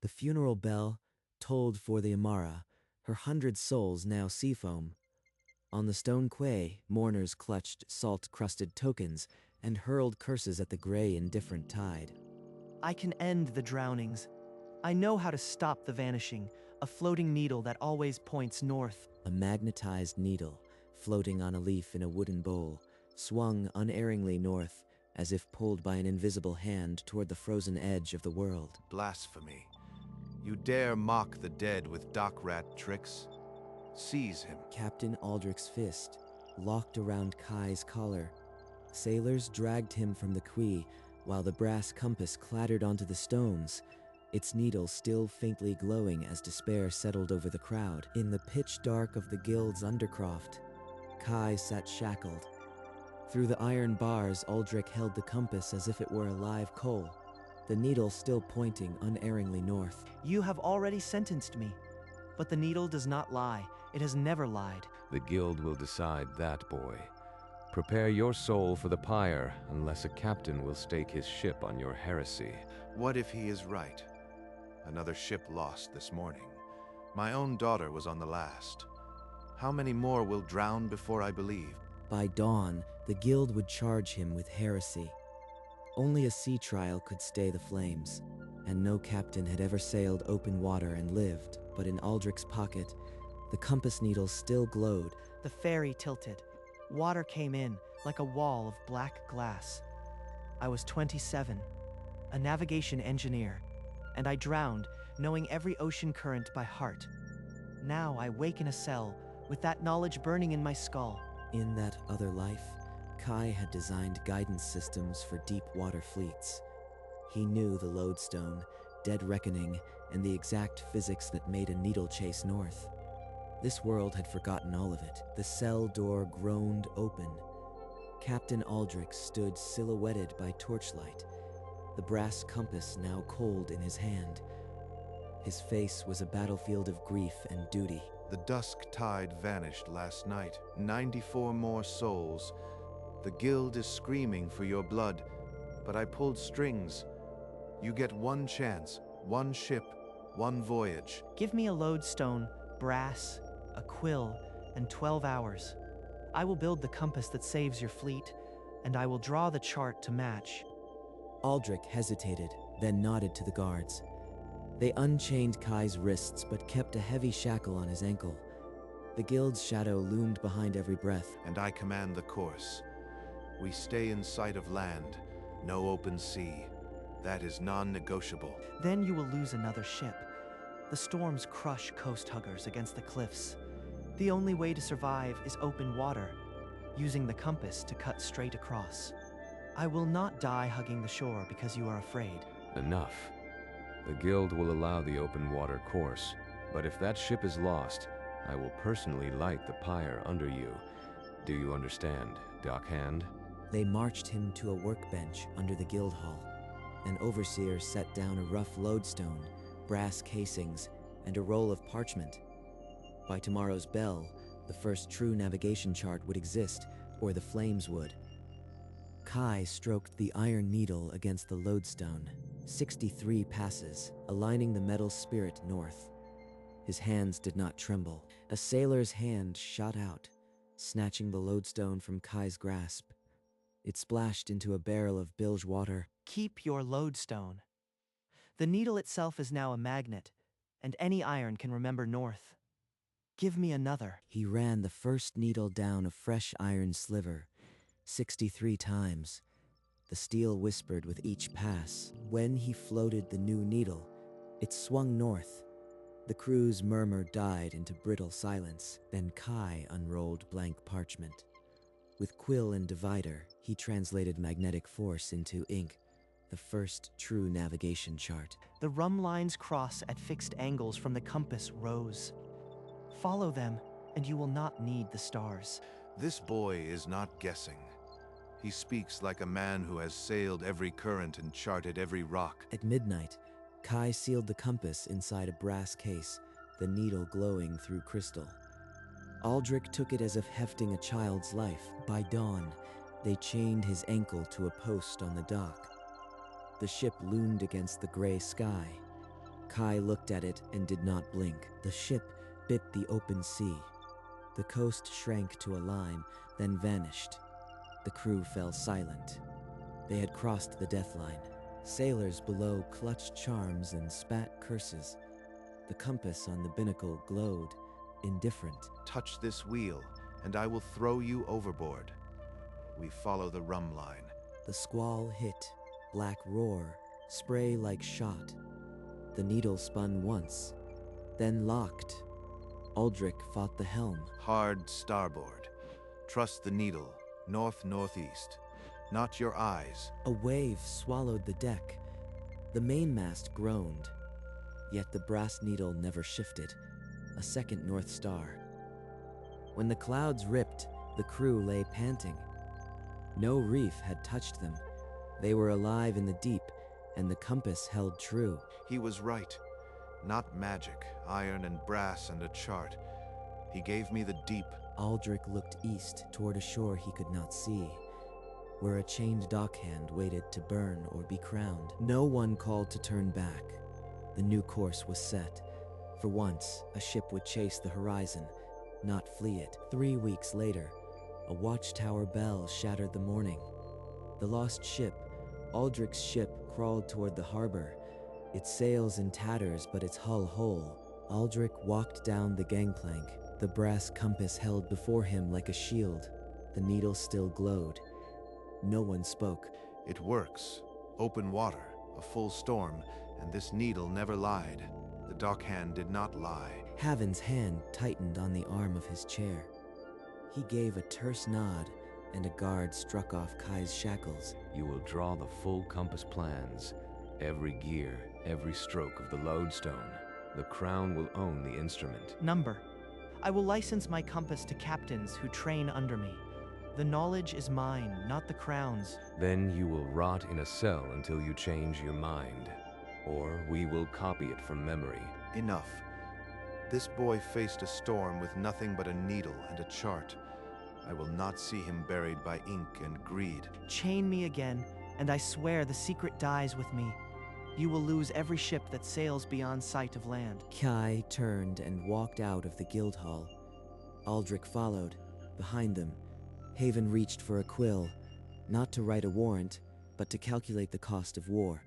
The funeral bell tolled for the Amara, her 100 souls now seafoam. On the stone quay, mourners clutched salt-crusted tokens and hurled curses at the gray, indifferent tide. I can end the drownings. I know how to stop the vanishing, a floating needle that always points north. A magnetized needle, floating on a leaf in a wooden bowl, swung unerringly north, as if pulled by an invisible hand toward the frozen edge of the world. Blasphemy. You dare mock the dead with dock rat tricks? Seize him. Captain Aldrich's fist locked around Kai's collar. Sailors dragged him from the quay, while the brass compass clattered onto the stones, its needle still faintly glowing as despair settled over the crowd. In the pitch dark of the guild's undercroft, Kai sat shackled. Through the iron bars, Aldrich held the compass as if it were a live coal, the needle still pointing unerringly north. You have already sentenced me, but the needle does not lie. It has never lied. The guild will decide that, boy. Prepare your soul for the pyre, unless a captain will stake his ship on your heresy. What if he is right? Another ship lost this morning. My own daughter was on the last. How many more will drown before I believe? By dawn, the guild would charge him with heresy. Only a sea trial could stay the flames, and no captain had ever sailed open water and lived, but in Aldrich's pocket, the compass needle still glowed. The ferry tilted. Water came in like a wall of black glass. I was 27, a navigation engineer, and I drowned, knowing every ocean current by heart. Now I wake in a cell, with that knowledge burning in my skull. In that other life, Kai had designed guidance systems for deep water fleets. He knew the lodestone, dead reckoning, and the exact physics that made a needle chase north. This world had forgotten all of it. The cell door groaned open. Captain Aldrich stood silhouetted by torchlight, the brass compass now cold in his hand. His face was a battlefield of grief and duty. The dusk tide vanished last night. 94 more souls. The guild is screaming for your blood, but I pulled strings. You get one chance, one ship, one voyage. Give me a lodestone, brass, a quill, and 12 hours. I will build the compass that saves your fleet, and I will draw the chart to match. Aldrich hesitated, then nodded to the guards. They unchained Kai's wrists but kept a heavy shackle on his ankle. The guild's shadow loomed behind every breath. And I command the course. We stay in sight of land, no open sea. That is non-negotiable. Then you will lose another ship. The storms crush coast huggers against the cliffs. The only way to survive is open water, using the compass to cut straight across. I will not die hugging the shore because you are afraid. Enough. The guild will allow the open water course, but if that ship is lost, I will personally light the pyre under you. Do you understand, Dockhand? They marched him to a workbench under the guild hall. An overseer set down a rough lodestone, brass casings, and a roll of parchment. By tomorrow's bell, the first true navigation chart would exist, or the flames would. Kai stroked the iron needle against the lodestone. 63 passes, aligning the metal spirit north. His hands did not tremble. A sailor's hand shot out, snatching the lodestone from Kai's grasp. It splashed into a barrel of bilge water. Keep your lodestone. The needle itself is now a magnet, and any iron can remember north. Give me another. He ran the first needle down a fresh iron sliver, 63 times. The steel whispered with each pass. When he floated the new needle, it swung north. The crew's murmur died into brittle silence. Then Kai unrolled blank parchment. With quill and divider, he translated magnetic force into ink, the first true navigation chart. The rum lines cross at fixed angles from the compass rose. Follow them, and you will not need the stars. This boy is not guessing. He speaks like a man who has sailed every current and charted every rock. At midnight, Kai sealed the compass inside a brass case, the needle glowing through crystal. Aldrich took it as if hefting a child's life. By dawn, they chained his ankle to a post on the dock. The ship loomed against the gray sky. Kai looked at it and did not blink. The ship bit the open sea. The coast shrank to a line, then vanished. The crew fell silent. They had crossed the death line. Sailors below clutched charms and spat curses. The compass on the binnacle glowed, indifferent. Touch this wheel, and I will throw you overboard. We follow the rum line. The squall hit, black roar, spray like shot. The needle spun once, then locked. Aldrich fought the helm. Hard starboard. Trust the needle, north-northeast. Not your eyes. A wave swallowed the deck. The mainmast groaned. Yet the brass needle never shifted, a second North Star. When the clouds ripped, the crew lay panting. No reef had touched them. They were alive in the deep, and the compass held true. He was right. Not magic, iron and brass and a chart. He gave me the deep. Aldrich looked east toward a shore he could not see, where a chained dockhand waited to burn or be crowned. No one called to turn back. The new course was set. For once, a ship would chase the horizon, not flee it. 3 weeks later, a watchtower bell shattered the morning. The lost ship, Aldrich's ship, crawled toward the harbor, its sails in tatters but its hull whole. Aldrich walked down the gangplank, the brass compass held before him like a shield. The needle still glowed. No one spoke. It works. Open water, a full storm, and this needle never lied. The dockhand did not lie. Haven's hand tightened on the arm of his chair. He gave a terse nod, and a guard struck off Kai's shackles. You will draw the full compass plans, every gear, every stroke of the lodestone. The Crown will own the instrument. Number. I will license my compass to captains who train under me. The knowledge is mine, not the Crown's. Then you will rot in a cell until you change your mind. Or we will copy it from memory. Enough. This boy faced a storm with nothing but a needle and a chart. I will not see him buried by ink and greed. Chain me again, and I swear the secret dies with me. You will lose every ship that sails beyond sight of land. Kai turned and walked out of the Guildhall. Aldrich followed. Behind them, Haven reached for a quill, not to write a warrant, but to calculate the cost of war.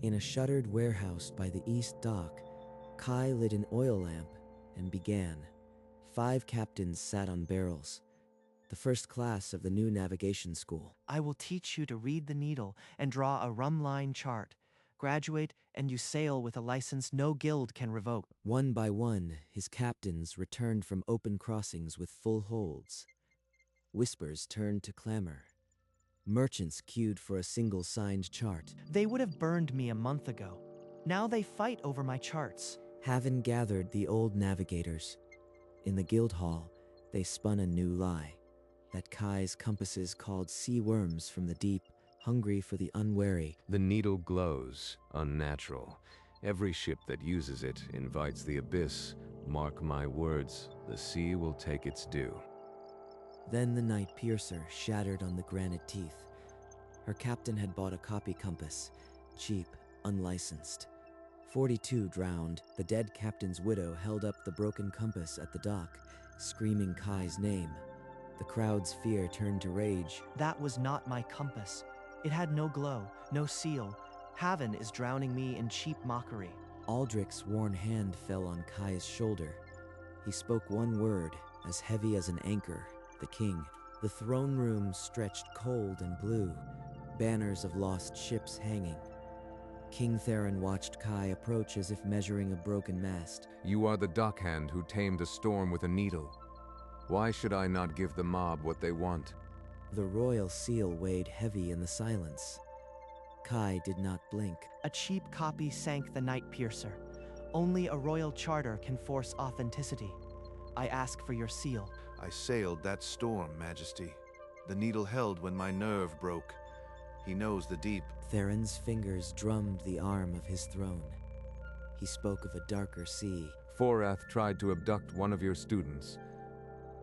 In a shuttered warehouse by the east dock, Kai lit an oil lamp and began. 5 captains sat on barrels, the first class of the new navigation school. I will teach you to read the needle and draw a rum line chart. Graduate, and you sail with a license no guild can revoke. One by one, his captains returned from open crossings with full holds. Whispers turned to clamor. Merchants queued for a single signed chart. They would have burned me a month ago. Now they fight over my charts. Haven gathered the old navigators. In the Guildhall, they spun a new lie, that Kai's compasses called sea worms from the deep, hungry for the unwary. The needle glows, unnatural. Every ship that uses it invites the abyss. Mark my words, the sea will take its due. Then the night piercer shattered on the granite teeth. Her captain had bought a copy compass, cheap, unlicensed. 42 drowned. The dead captain's widow held up the broken compass at the dock, screaming Kai's name. The crowd's fear turned to rage. That was not my compass. It had no glow, no seal. Haven is drowning me in cheap mockery. Aldrich's worn hand fell on Kai's shoulder. He spoke one word, as heavy as an anchor, the king. The throne room stretched cold and blue, banners of lost ships hanging. King Theron watched Kai approach as if measuring a broken mast. You are the dockhand who tamed a storm with a needle. Why should I not give the mob what they want? The royal seal weighed heavy in the silence. Kai did not blink. A cheap copy sank the night piercer. Only a royal charter can force authenticity. I ask for your seal. I sailed that storm, Majesty. The needle held when my nerve broke. He knows the deep. Theron's fingers drummed the arm of his throne. He spoke of a darker sea. Forath tried to abduct one of your students.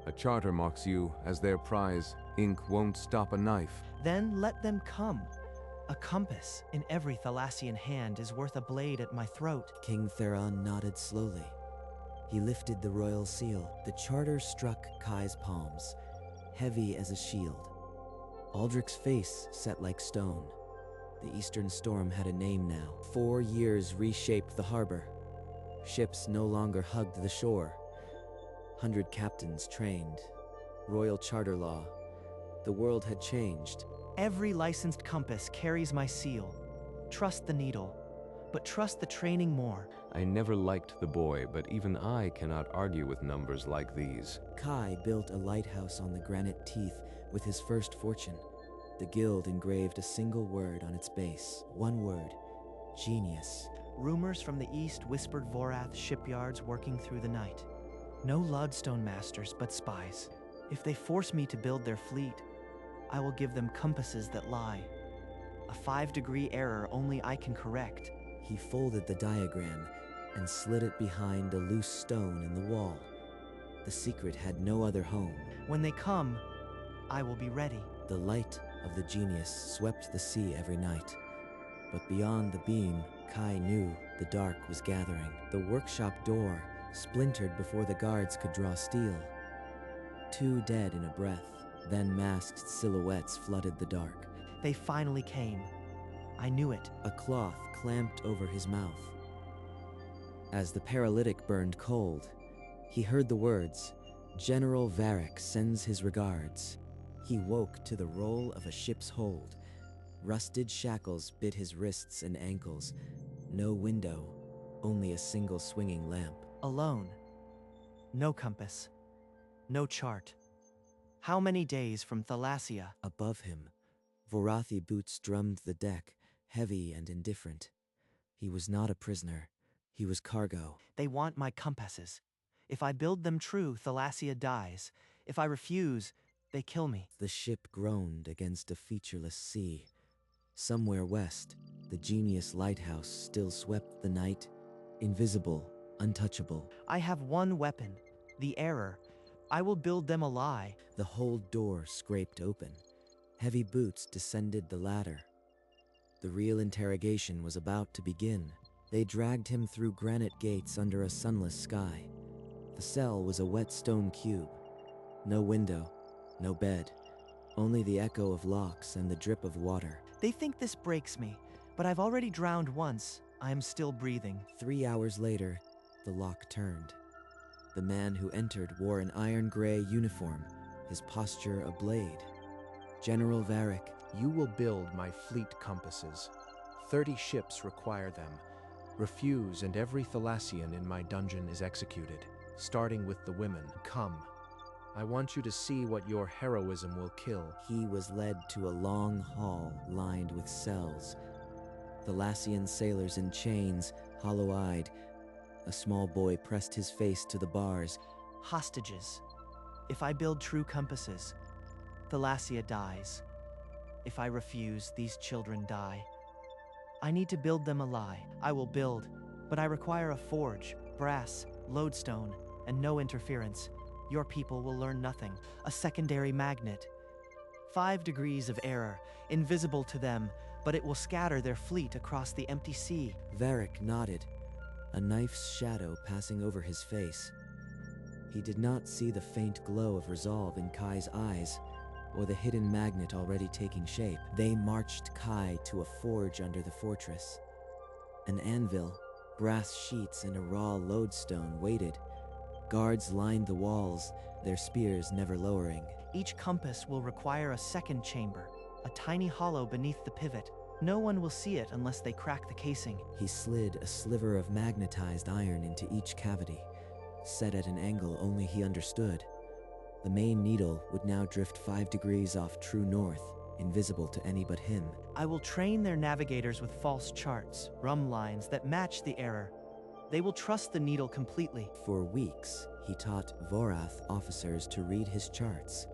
A charter marks you as their prize. Ink won't stop a knife. Then let them come. A compass in every Thalassian hand is worth a blade at my throat. King Theron nodded slowly. He lifted the royal seal. The charter struck Kai's palms, heavy as a shield. Aldrich's face set like stone. The Eastern Storm had a name now. 4 years reshaped the harbor. Ships no longer hugged the shore. 100 captains trained. Royal charter law. The world had changed. Every licensed compass carries my seal. Trust the needle, but trust the training more. I never liked the boy, but even I cannot argue with numbers like these. Kai built a lighthouse on the granite teeth with his first fortune. The guild engraved a single word on its base. One word: genius. Rumors from the east whispered Vorath shipyards working through the night. No lodestone masters, but spies. If they force me to build their fleet, I will give them compasses that lie. A 5-degree error only I can correct. He folded the diagram and slid it behind a loose stone in the wall. The secret had no other home. When they come, I will be ready. The light of the genius swept the sea every night. But beyond the beam, Kai knew the dark was gathering. The workshop door splintered before the guards could draw steel. 2 dead in a breath, then masked silhouettes flooded the dark. They finally came. I knew it. A cloth clamped over his mouth. As the paralytic burned cold, he heard the words, "General Varric sends his regards." He woke to the roll of a ship's hold. Rusted shackles bit his wrists and ankles. No window, only a single swinging lamp. Alone. No compass. No chart. How many days from Thalassia? Above him, Vorathi boots drummed the deck, heavy and indifferent. He was not a prisoner. He was cargo. They want my compasses. If I build them true, Thalassia dies. If I refuse, they kill me. The ship groaned against a featureless sea. Somewhere west, the genius lighthouse still swept the night, invisible, untouchable. I have one weapon, the error. I will build them a lie. The hold door scraped open. Heavy boots descended the ladder. The real interrogation was about to begin. They dragged him through granite gates under a sunless sky. The cell was a wet stone cube. No window, no bed, only the echo of locks and the drip of water. They think this breaks me, but I've already drowned once. I am still breathing. 3 hours later, the lock turned. The man who entered wore an iron-gray uniform, his posture a blade. General Varric. You will build my fleet compasses. 30 ships require them. Refuse and every Thalassian in my dungeon is executed, starting with the women. Come. I want you to see what your heroism will kill. He was led to a long hall lined with cells. Thalassian sailors in chains, hollow-eyed. A small boy pressed his face to the bars. Hostages. If I build true compasses, Thalassia dies. If I refuse, these children die. I need to build them a lie. I will build, but I require a forge, brass, lodestone, and no interference. Your people will learn nothing. A secondary magnet. 5 degrees of error, invisible to them, but it will scatter their fleet across the empty sea. Varric nodded, a knife's shadow passing over his face. He did not see the faint glow of resolve in Kai's eyes, or the hidden magnet already taking shape. They marched Kai to a forge under the fortress. An anvil, brass sheets, and a raw lodestone waited. Guards lined the walls, their spears never lowering. Each compass will require a second chamber, a tiny hollow beneath the pivot. No one will see it unless they crack the casing. He slid a sliver of magnetized iron into each cavity, set at an angle only he understood. The main needle would now drift 5 degrees off true north, invisible to any but him. I will train their navigators with false charts, rum lines that match the error. They will trust the needle completely. For weeks, he taught Vorath officers to read his charts,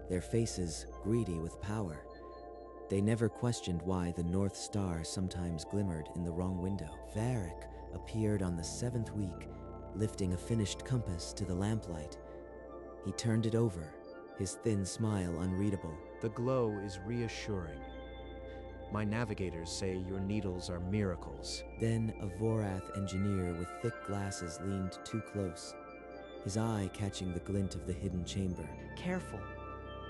their faces greedy with power. They never questioned why the North Star sometimes glimmered in the wrong window. Varric appeared on the 7th week, lifting a finished compass to the lamplight. He turned it over, his thin smile unreadable. The glow is reassuring. My navigators say your needles are miracles. Then a Vorath engineer with thick glasses leaned too close, his eye catching the glint of the hidden chamber. Careful.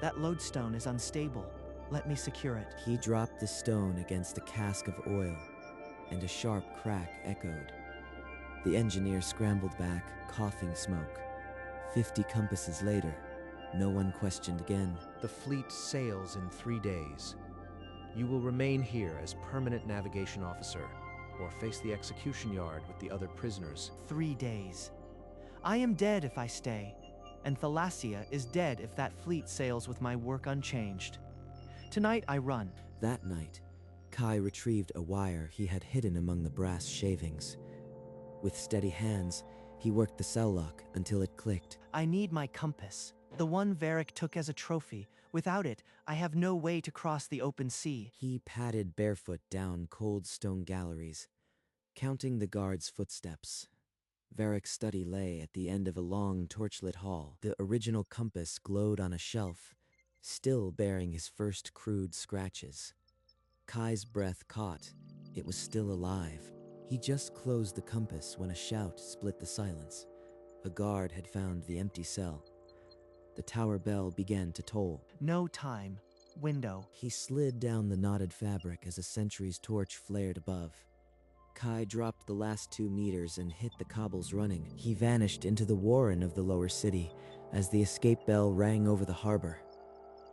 That lodestone is unstable. Let me secure it. He dropped the stone against a cask of oil, and a sharp crack echoed. The engineer scrambled back, coughing smoke. 50 compasses later, no one questioned again. The fleet sails in 3 days. You will remain here as permanent navigation officer, or face the execution yard with the other prisoners. 3 days. I am dead if I stay, and Thalassia is dead if that fleet sails with my work unchanged. Tonight I run. That night, Kai retrieved a wire he had hidden among the brass shavings. With steady hands, he worked the cell lock until it clicked. I need my compass, the one Varric took as a trophy. Without it, I have no way to cross the open sea. He padded barefoot down cold stone galleries, counting the guards' footsteps. Varric's study lay at the end of a long torchlit hall. The original compass glowed on a shelf, still bearing his first crude scratches. Kai's breath caught. It was still alive. He just closed the compass when a shout split the silence. A guard had found the empty cell. The tower bell began to toll. No time. Window. He slid down the knotted fabric as a sentry's torch flared above. Kai dropped the last 2 meters and hit the cobbles running. He vanished into the warren of the lower city as the escape bell rang over the harbor,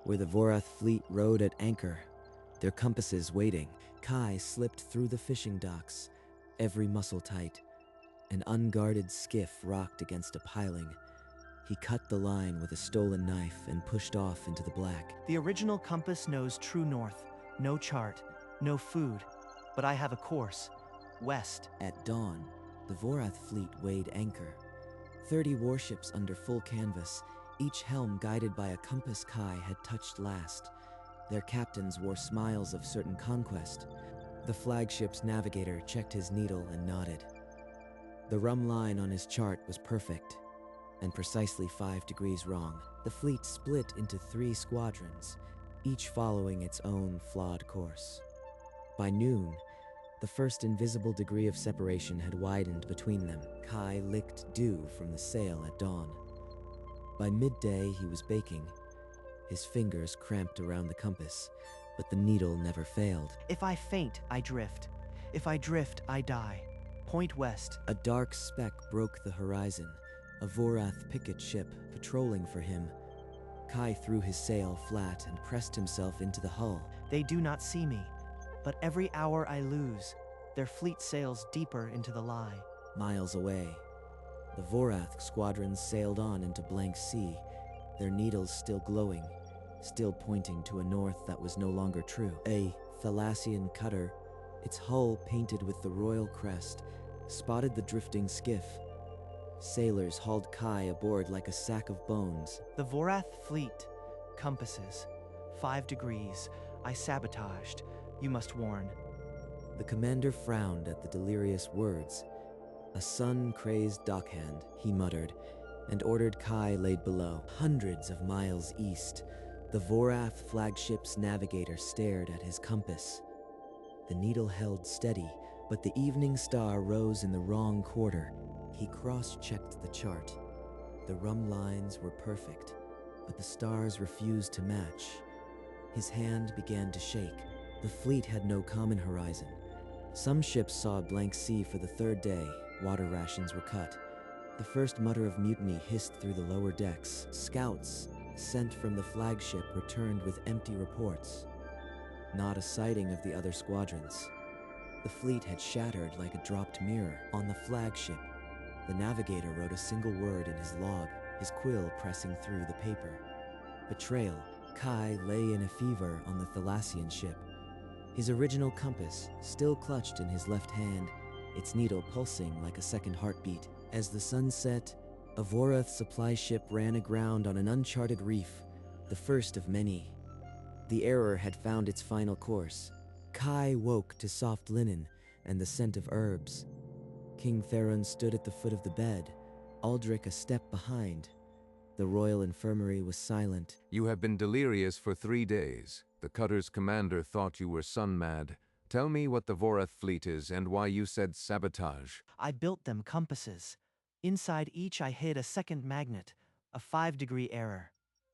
where the Vorath fleet rode at anchor, their compasses waiting. Kai slipped through the fishing docks, every muscle tight. An unguarded skiff rocked against a piling. He cut the line with a stolen knife and pushed off into the black. The original compass knows true north. No chart, no food. But I have a course. West. At dawn, the Vorath fleet weighed anchor. 30 warships under full canvas, each helm guided by a compass Kai had touched last. Their captains wore smiles of certain conquest. The flagship's navigator checked his needle and nodded. The rum line on his chart was perfect, and precisely 5 degrees wrong. The fleet split into 3 squadrons, each following its own flawed course. By noon, the first invisible degree of separation had widened between them. Kai licked dew from the sail at dawn. By midday, he was baking. His fingers cramped around the compass, but the needle never failed. If I faint, I drift. If I drift, I die. Point west. A dark speck broke the horizon, a Vorath picket ship patrolling for him. Kai threw his sail flat and pressed himself into the hull. They do not see me, but every hour I lose, their fleet sails deeper into the lie. Miles away, the Vorath squadrons sailed on into blank sea, their needles still glowing, still pointing to a north that was no longer true. A Thalassian cutter, its hull painted with the royal crest, spotted the drifting skiff. Sailors hauled Kai aboard like a sack of bones. The Vorath fleet. Compasses. 5 degrees. I sabotaged. You must warn. The commander frowned at the delirious words. A sun-crazed dockhand, he muttered, and ordered Kai laid below. Hundreds of miles east, the Vorath flagship's navigator stared at his compass. The needle held steady, but the evening star rose in the wrong quarter. He cross-checked the chart. The rum lines were perfect, but the stars refused to match. His hand began to shake. The fleet had no common horizon. Some ships saw a blank sea for the 3rd day. Water rations were cut. The first mutter of mutiny hissed through the lower decks. Scouts, sent from the flagship, returned with empty reports. Not a sighting of the other squadrons. The fleet had shattered like a dropped mirror. On the flagship, the navigator wrote a single word in his log, his quill pressing through the paper. Betrayal. Kai lay in a fever on the Thalassian ship. His original compass still clutched in his left hand, its needle pulsing like a second heartbeat. As the sun set, a Vorath supply ship ran aground on an uncharted reef, the first of many. The Error had found its final course. Kai woke to soft linen and the scent of herbs. King Theron stood at the foot of the bed, Aldrich a step behind. The royal infirmary was silent. You have been delirious for 3 days. The cutter's commander thought you were sun-mad. Tell me what the Vorath fleet is and why you said sabotage. I built them compasses. Inside each I hid a second magnet, a 5-degree error.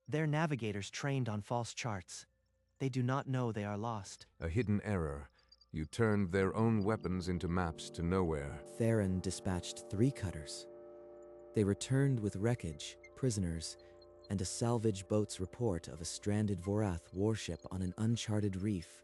Their navigators trained on false charts. They do not know they are lost. A hidden error. You turned their own weapons into maps to nowhere. Theron dispatched 3 cutters. They returned with wreckage, prisoners, and a salvage boat's report of a stranded Vorath warship on an uncharted reef,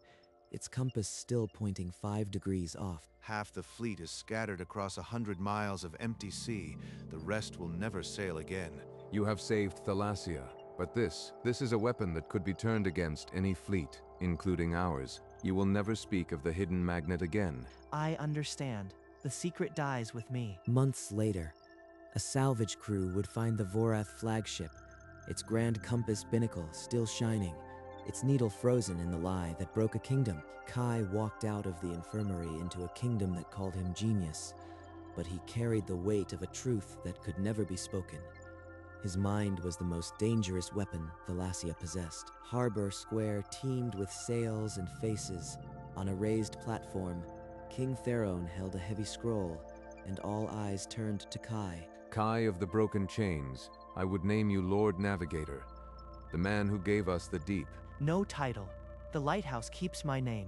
its compass still pointing 5 degrees off. Half the fleet is scattered across 100 miles of empty sea. The rest will never sail again. You have saved Thalassia, but this is a weapon that could be turned against any fleet, including ours. You will never speak of the hidden magnet again. I understand. The secret dies with me. Months later, a salvage crew would find the Vorath flagship, its grand compass binnacle still shining, its needle frozen in the lie that broke a kingdom. Kai walked out of the infirmary into a kingdom that called him genius, but he carried the weight of a truth that could never be spoken. His mind was the most dangerous weapon Thalassia possessed. Harbor Square teemed with sails and faces. On a raised platform, King Theron held a heavy scroll, and all eyes turned to Kai. Kai of the Broken Chains, I would name you Lord Navigator, the man who gave us the deep. No title. The lighthouse keeps my name.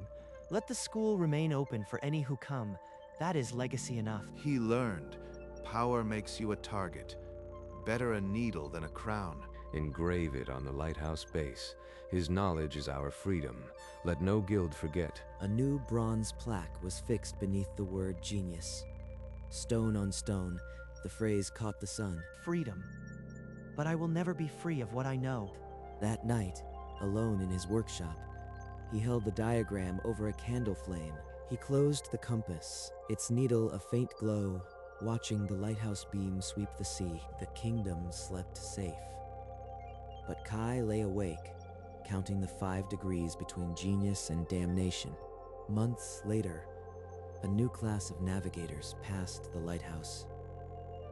Let the school remain open for any who come. That is legacy enough. He learned. Power makes you a target. Better a needle than a crown. Engrave it on the lighthouse base. His knowledge is our freedom. Let no guild forget. A new bronze plaque was fixed beneath the word genius. Stone on stone, the phrase caught the sun. Freedom. But I will never be free of what I know. That night, alone in his workshop, he held the diagram over a candle flame. He closed the compass, its needle a faint glow, watching the lighthouse beam sweep the sea. The kingdom slept safe. But Kai lay awake, counting the 5 degrees between genius and damnation. Months later, a new class of navigators passed the lighthouse.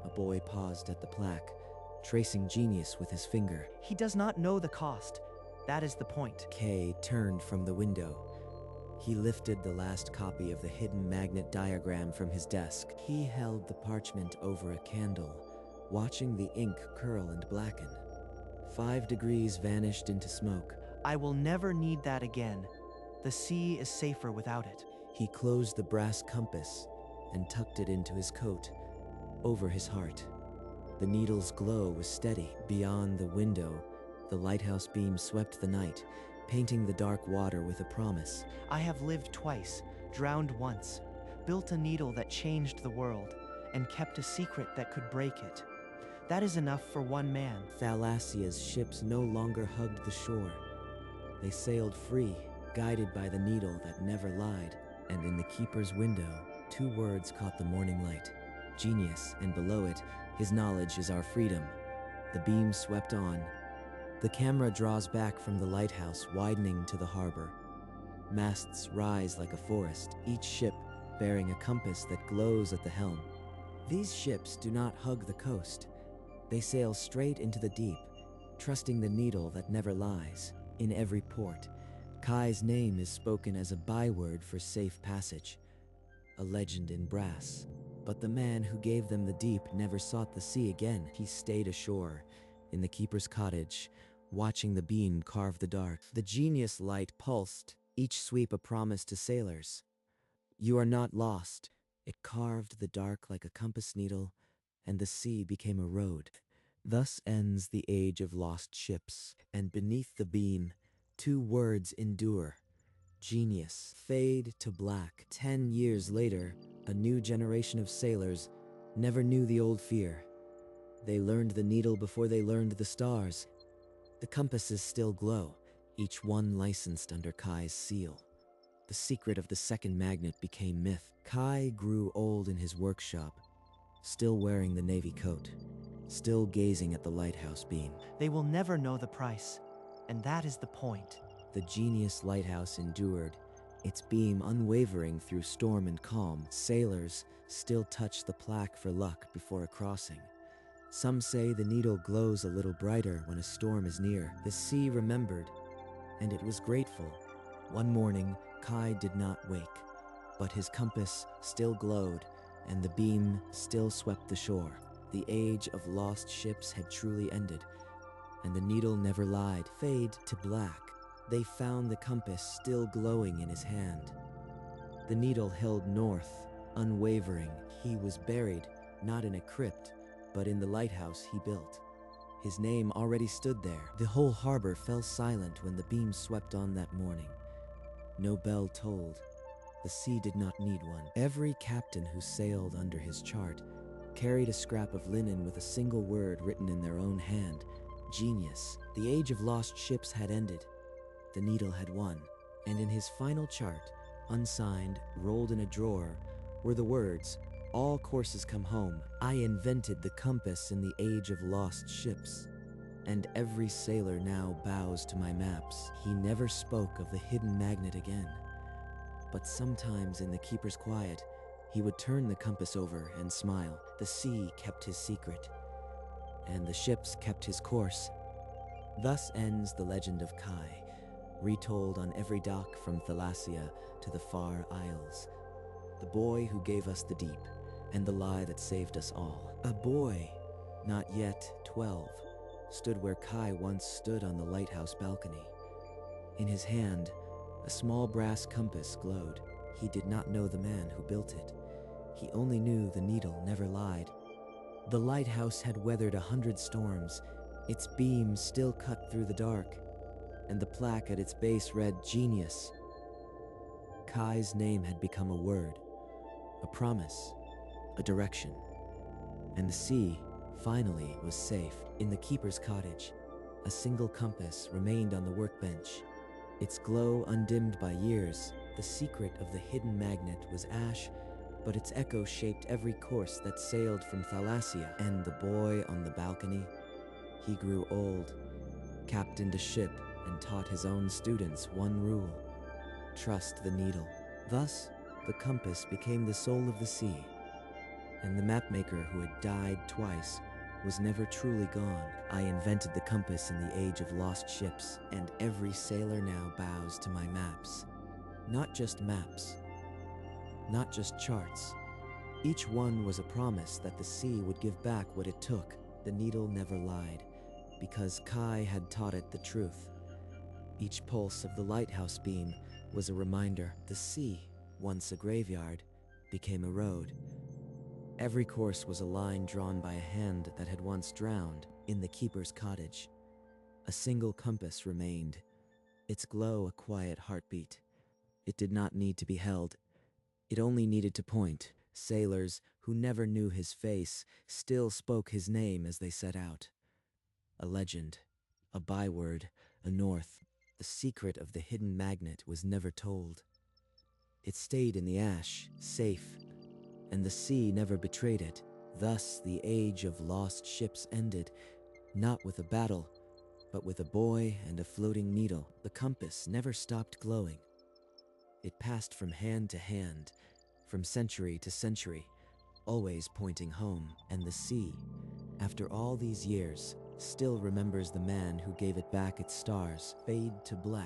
A boy paused at the plaque, tracing genius with his finger. He does not know the cost. That is the point. Kay turned from the window. He lifted the last copy of the hidden magnet diagram from his desk. He held the parchment over a candle, watching the ink curl and blacken. 5 degrees vanished into smoke. I will never need that again. The sea is safer without it. He closed the brass compass and tucked it into his coat, over his heart. The needle's glow was steady. Beyond the window, the lighthouse beam swept the night, painting the dark water with a promise. I have lived twice, drowned once, built a needle that changed the world, and kept a secret that could break it. That is enough for one man. Thalassia's ships no longer hugged the shore. They sailed free, guided by the needle that never lied. And in the keeper's window, 2 words caught the morning light. Genius, and below it, his knowledge is our freedom. The beam swept on. The camera draws back from the lighthouse, widening to the harbor. Masts rise like a forest, each ship bearing a compass that glows at the helm. These ships do not hug the coast. They sail straight into the deep, trusting the needle that never lies. In every port, Kai's name is spoken as a byword for safe passage, a legend in brass. But the man who gave them the deep never sought the sea again. He stayed ashore, in the keeper's cottage, watching the beam carve the dark. The genius light pulsed, each sweep a promise to sailors. You are not lost. It carved the dark like a compass needle, and the sea became a road. Thus ends the age of lost ships, and beneath the beam, 2 words endure. Genius, fade to black. 10 years later, a new generation of sailors never knew the old fear. They learned the needle before they learned the stars. The compasses still glow, each one licensed under Kai's seal. The secret of the second magnet became myth. Kai grew old in his workshop, still wearing the navy coat, still gazing at the lighthouse beam. They will never know the price, and that is the point. The genius lighthouse endured, its beam unwavering through storm and calm. Sailors still touch the plaque for luck before a crossing. Some say the needle glows a little brighter when a storm is near. The sea remembered, and it was grateful. One morning, Kai did not wake, but his compass still glowed, and the beam still swept the shore. The age of lost ships had truly ended, and the needle never lied. Fade to black. They found the compass still glowing in his hand. The needle held north, unwavering. He was buried, not in a crypt, but in the lighthouse he built. His name already stood there. The whole harbor fell silent when the beam swept on that morning. No bell tolled. The sea did not need one. Every captain who sailed under his chart carried a scrap of linen with a single word written in their own hand: genius. The age of lost ships had ended. The needle had won. And in his final chart, unsigned, rolled in a drawer, were the words, "All courses come home. I invented the compass in the age of lost ships. And every sailor now bows to my maps." He never spoke of the hidden magnet again. But sometimes in the keeper's quiet, he would turn the compass over and smile. The sea kept his secret, and the ships kept his course. Thus ends the legend of Kai, retold on every dock from Thalassia to the far isles. The boy who gave us the deep, and the lie that saved us all. A boy, not yet 12, stood where Kai once stood on the lighthouse balcony. In his hand, a small brass compass glowed. He did not know the man who built it. He only knew the needle never lied. The lighthouse had weathered 100 storms. Its beams still cut through the dark, and the plaque at its base read "Genius." Kai's name had become a word, a promise, a direction. And the sea, finally, was safe. In the keeper's cottage, a single compass remained on the workbench, its glow undimmed by years. The secret of the hidden magnet was ash, but its echo shaped every course that sailed from Thalassia. And the boy on the balcony, he grew old, captained a ship, and taught his own students one rule: trust the needle. Thus, the compass became the soul of the sea, and the mapmaker who had died twice was never truly gone. I invented the compass in the age of lost ships, and every sailor now bows to my maps. Not just maps, not just charts. Each one was a promise that the sea would give back what it took. The needle never lied, because Kai had taught it the truth. Each pulse of the lighthouse beam was a reminder. The sea, once a graveyard, became a road. Every course was a line drawn by a hand that had once drowned. In the keeper's cottage, a single compass remained, its glow a quiet heartbeat. It did not need to be held. It only needed to point. Sailors who never knew his face still spoke his name as they set out. A legend, a byword, a north. The secret of the hidden magnet was never told. It stayed in the ash, safe, and the sea never betrayed it. Thus the age of lost ships ended, not with a battle, but with a boy and a floating needle. The compass never stopped glowing. It passed from hand to hand, from century to century, always pointing home. And the sea, after all these years, still remembers the man who gave it back its stars. Fade to black.